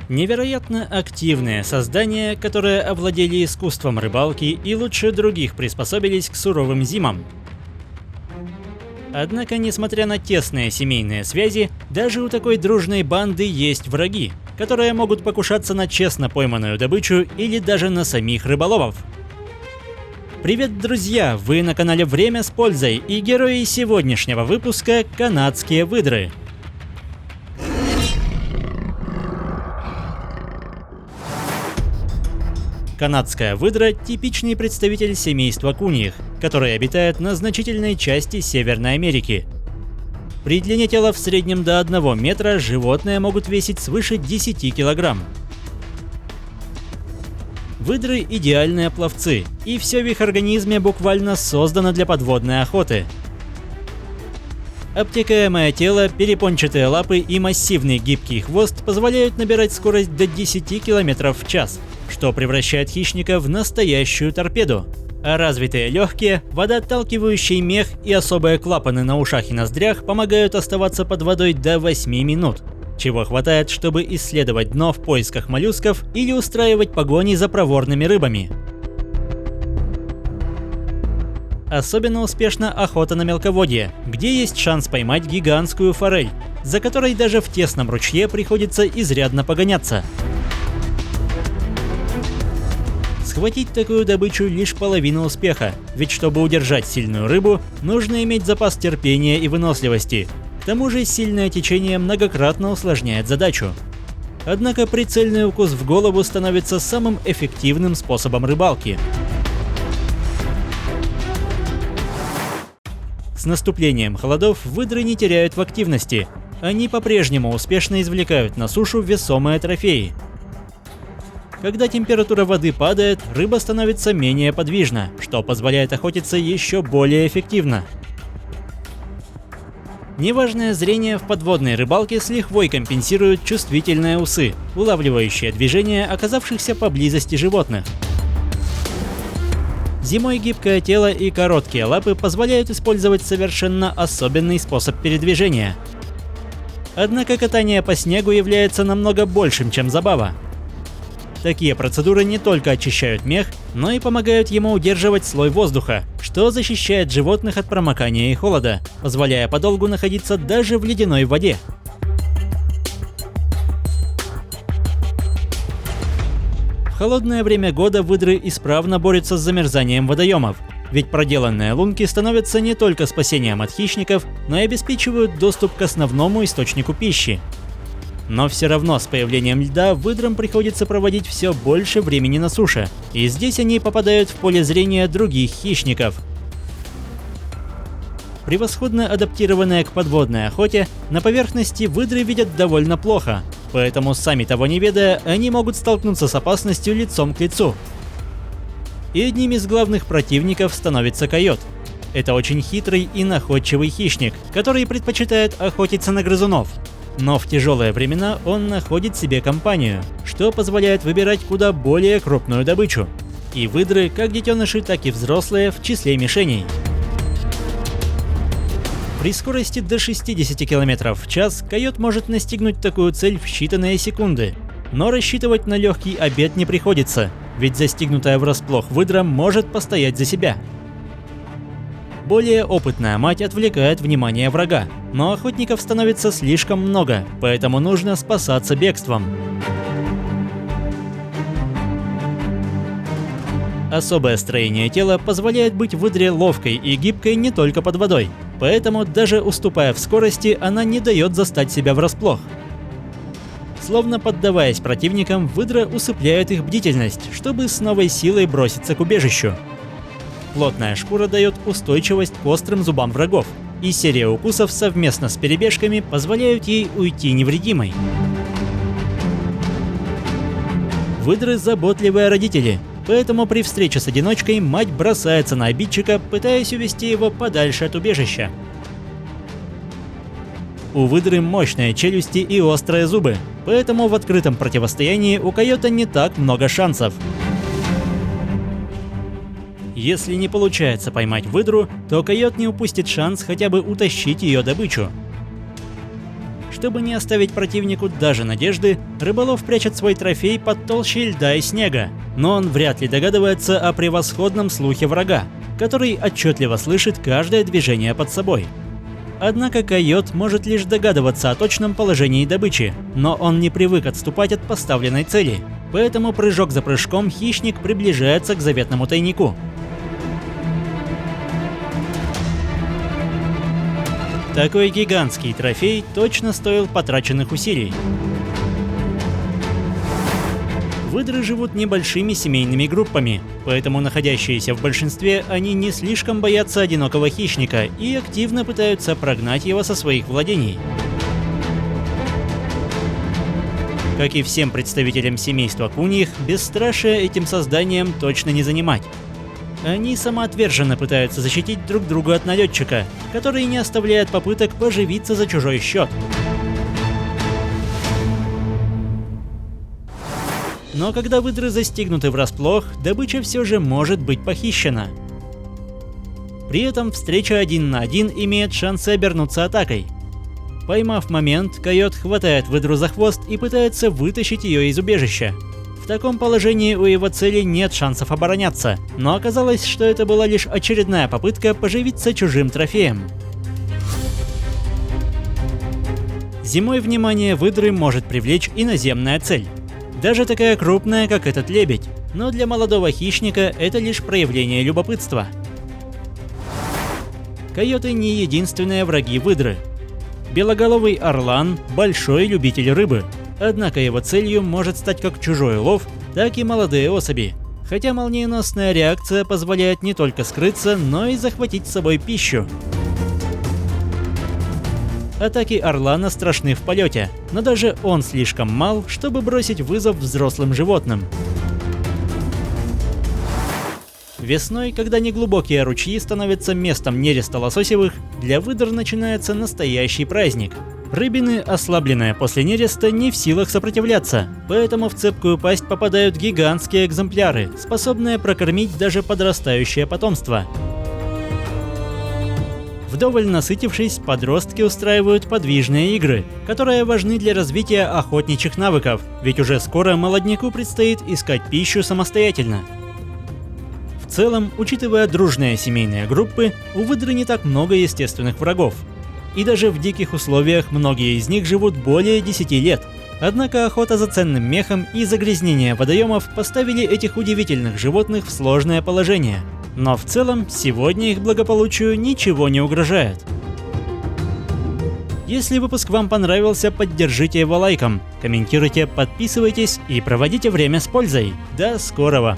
Невероятно активные создания, которые овладели искусством рыбалки и лучше других приспособились к суровым зимам. Однако, несмотря на тесные семейные связи, даже у такой дружной банды есть враги, которые могут покушаться на честно пойманную добычу или даже на самих рыболовов. Привет, друзья! Вы на канале Время с пользой, и герои сегодняшнего выпуска – канадские выдры. Канадская выдра – типичный представитель семейства куньих, который обитает на значительной части Северной Америки. При длине тела в среднем до 1 метра животные могут весить свыше 10 килограмм. Выдры – идеальные пловцы, и все в их организме буквально создано для подводной охоты. Обтекаемое тело, перепончатые лапы и массивный гибкий хвост позволяют набирать скорость до 10 км в час, что превращает хищника в настоящую торпеду. А развитые легкие, водоотталкивающий мех и особые клапаны на ушах и ноздрях помогают оставаться под водой до 8 минут, чего хватает, чтобы исследовать дно в поисках моллюсков или устраивать погони за проворными рыбами. Особенно успешна охота на мелководье, где есть шанс поймать гигантскую форель, за которой даже в тесном ручье приходится изрядно погоняться. Схватить такую добычу лишь половина успеха, ведь чтобы удержать сильную рыбу, нужно иметь запас терпения и выносливости. К тому же сильное течение многократно усложняет задачу. Однако прицельный укус в голову становится самым эффективным способом рыбалки. С наступлением холодов выдры не теряют в активности. Они по-прежнему успешно извлекают на сушу весомые трофеи. Когда температура воды падает, рыба становится менее подвижна, что позволяет охотиться еще более эффективно. Неважное зрение в подводной рыбалке с лихвой компенсирует чувствительные усы, улавливающие движения оказавшихся поблизости животных. Зимой гибкое тело и короткие лапы позволяют использовать совершенно особенный способ передвижения. Однако катание по снегу является намного большим, чем забава. Такие процедуры не только очищают мех, но и помогают ему удерживать слой воздуха, что защищает животных от промокания и холода, позволяя подолгу находиться даже в ледяной воде. В холодное время года выдры исправно борются с замерзанием водоемов, ведь проделанные лунки становятся не только спасением от хищников, но и обеспечивают доступ к основному источнику пищи. Но все равно с появлением льда выдрам приходится проводить все больше времени на суше, и здесь они попадают в поле зрения других хищников. Превосходно адаптированные к подводной охоте, на поверхности выдры видят довольно плохо, поэтому, сами того не ведая, они могут столкнуться с опасностью лицом к лицу. И одним из главных противников становится койот. Это очень хитрый и находчивый хищник, который предпочитает охотиться на грызунов. Но в тяжелые времена он находит себе компанию, что позволяет выбирать куда более крупную добычу. И выдры, как детеныши, так и взрослые, в числе мишеней. При скорости до 60 км в час койот может настигнуть такую цель в считанные секунды. Но рассчитывать на легкий обед не приходится, ведь застигнутая врасплох выдра может постоять за себя. Более опытная мать отвлекает внимание врага, но охотников становится слишком много, поэтому нужно спасаться бегством. Особое строение тела позволяет быть выдре ловкой и гибкой не только под водой, поэтому даже уступая в скорости, она не дает застать себя врасплох. Словно поддаваясь противникам, выдра усыпляет их бдительность, чтобы с новой силой броситься к убежищу. Плотная шкура дает устойчивость к острым зубам врагов, и серия укусов совместно с перебежками позволяют ей уйти невредимой. Выдры – заботливые родители, поэтому при встрече с одиночкой мать бросается на обидчика, пытаясь увести его подальше от убежища. У выдры мощные челюсти и острые зубы, поэтому в открытом противостоянии у койота не так много шансов. Если не получается поймать выдру, то койот не упустит шанс хотя бы утащить ее добычу. Чтобы не оставить противнику даже надежды, рыболов прячет свой трофей под толщей льда и снега, но он вряд ли догадывается о превосходном слухе врага, который отчетливо слышит каждое движение под собой. Однако койот может лишь догадываться о точном положении добычи, но он не привык отступать от поставленной цели, поэтому прыжок за прыжком хищник приближается к заветному тайнику. Такой гигантский трофей точно стоил потраченных усилий. Выдры живут небольшими семейными группами, поэтому находящиеся в большинстве, они не слишком боятся одинокого хищника и активно пытаются прогнать его со своих владений. Как и всем представителям семейства куньих, бесстрашие этим созданием точно не занимать. Они самоотверженно пытаются защитить друг друга от налетчика, который не оставляет попыток поживиться за чужой счет. Но когда выдры застигнуты врасплох, добыча все же может быть похищена. При этом встреча 1 на 1 имеет шансы обернуться атакой. Поймав момент, койот хватает выдру за хвост и пытается вытащить ее из убежища. В таком положении у его цели нет шансов обороняться, но оказалось, что это была лишь очередная попытка поживиться чужим трофеем. Зимой внимание выдры может привлечь иноземная цель. Даже такая крупная, как этот лебедь, но для молодого хищника это лишь проявление любопытства. Койоты не единственные враги выдры. Белоголовый орлан – большой любитель рыбы. Однако его целью может стать как чужой улов, так и молодые особи. Хотя молниеносная реакция позволяет не только скрыться, но и захватить с собой пищу. Атаки орлана страшны в полете, но даже он слишком мал, чтобы бросить вызов взрослым животным. Весной, когда неглубокие ручьи становятся местом нереста лососевых, для выдр начинается настоящий праздник. Рыбины, ослабленные после нереста, не в силах сопротивляться, поэтому в цепкую пасть попадают гигантские экземпляры, способные прокормить даже подрастающее потомство. Вдоволь насытившись, подростки устраивают подвижные игры, которые важны для развития охотничьих навыков, ведь уже скоро молодняку предстоит искать пищу самостоятельно. В целом, учитывая дружные семейные группы, у выдры не так много естественных врагов. И даже в диких условиях многие из них живут более 10 лет. Однако охота за ценным мехом и загрязнение водоемов поставили этих удивительных животных в сложное положение. Но в целом, сегодня их благополучию ничего не угрожает. Если выпуск вам понравился, поддержите его лайком, комментируйте, подписывайтесь и проводите время с пользой. До скорого!